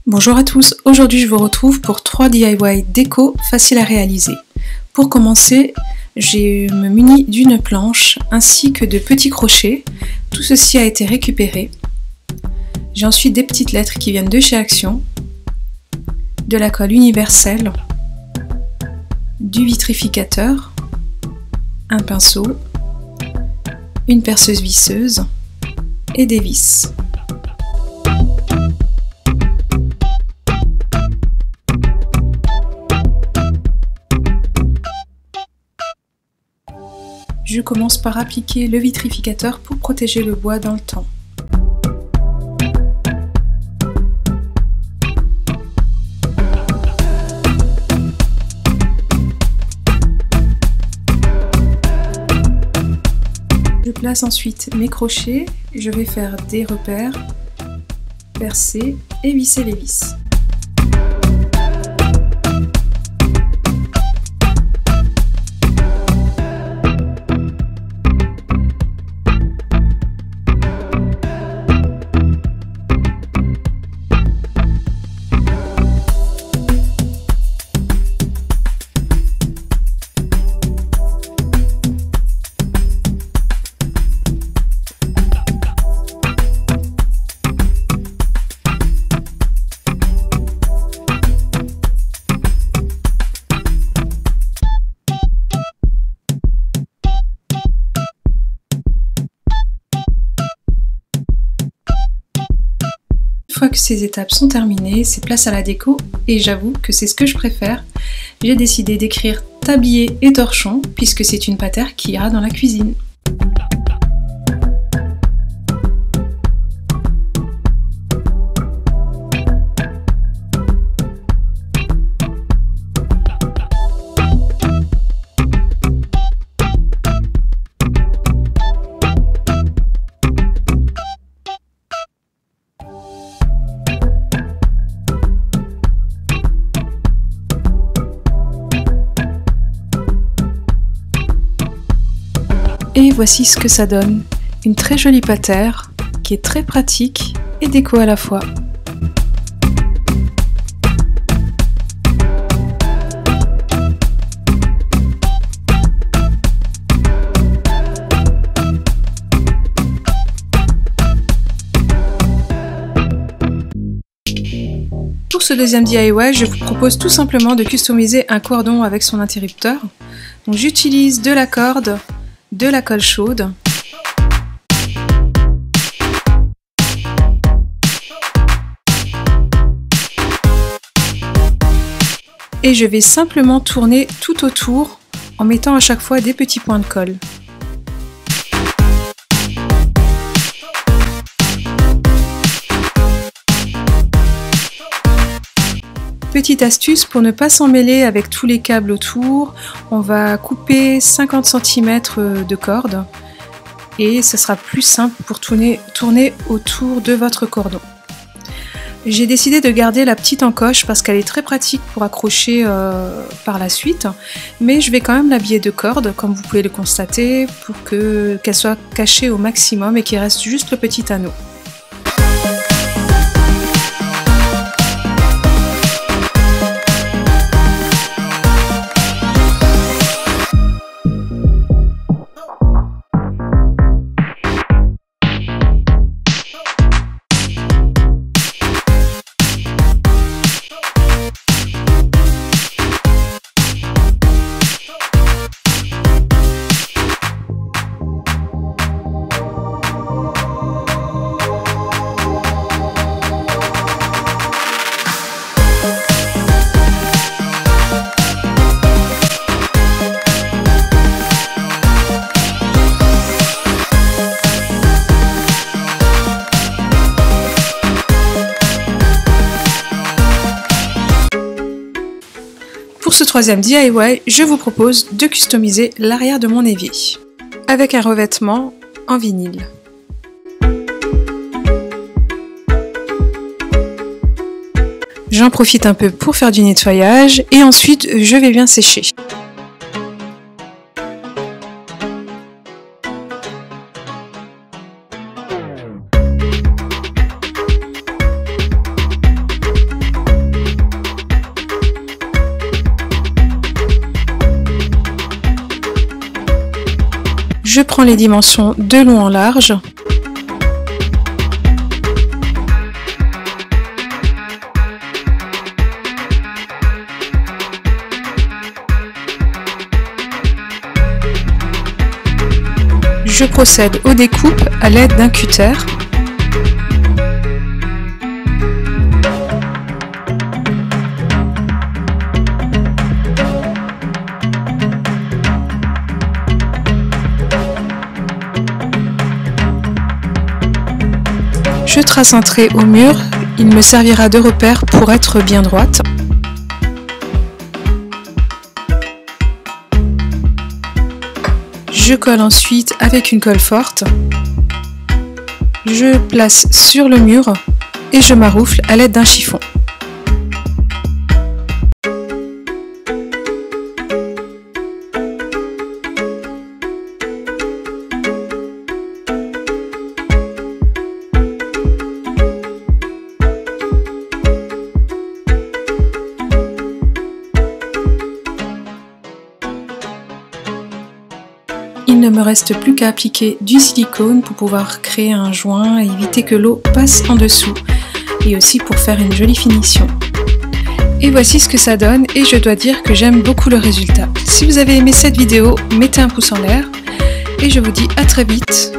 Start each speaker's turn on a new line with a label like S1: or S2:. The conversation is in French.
S1: Bonjour à tous, aujourd'hui je vous retrouve pour 3 DIY déco faciles à réaliser. Pour commencer, je me munis d'une planche ainsi que de petits crochets. Tout ceci a été récupéré. J'ai ensuite des petites lettres qui viennent de chez Action, de la colle universelle, du vitrificateur, un pinceau, une perceuse visseuse et des vis. Je commence par appliquer le vitrificateur pour protéger le bois dans le temps. Je place ensuite mes crochets, je vais faire des repères, percer et visser les vis. Une fois que ces étapes sont terminées, c'est place à la déco et j'avoue que c'est ce que je préfère. J'ai décidé d'écrire tablier et torchon puisque c'est une patère qui ira dans la cuisine. Et voici ce que ça donne, une très jolie patère qui est très pratique et déco à la fois. Pour ce deuxième DIY, je vous propose tout simplement de customiser un cordon avec son interrupteur. Donc j'utilise de la corde, de la colle chaude, et je vais simplement tourner tout autour en mettant à chaque fois des petits points de colle. Petite astuce pour ne pas s'en mêler avec tous les câbles autour, on va couper 50 cm de corde et ce sera plus simple pour tourner autour de votre cordon. J'ai décidé de garder la petite encoche parce qu'elle est très pratique pour accrocher par la suite, mais je vais quand même l'habiller de corde comme vous pouvez le constater pour qu'elle soit cachée au maximum et qu'il reste juste le petit anneau. Pour ce troisième DIY, je vous propose de customiser l'arrière de mon évier avec un revêtement en vinyle. J'en profite un peu pour faire du nettoyage et ensuite je vais bien sécher. prends les dimensions de long en large. Je procède aux découpes à l'aide d'un cutter. Je trace un trait au mur, il me servira de repère pour être bien droite. Je colle ensuite avec une colle forte. Je place sur le mur et je maroufle à l'aide d'un chiffon. Il ne me reste plus qu'à appliquer du silicone pour pouvoir créer un joint et éviter que l'eau passe en dessous, et aussi pour faire une jolie finition. Et voici ce que ça donne, et je dois dire que j'aime beaucoup le résultat. Si vous avez aimé cette vidéo, mettez un pouce en l'air, et je vous dis à très vite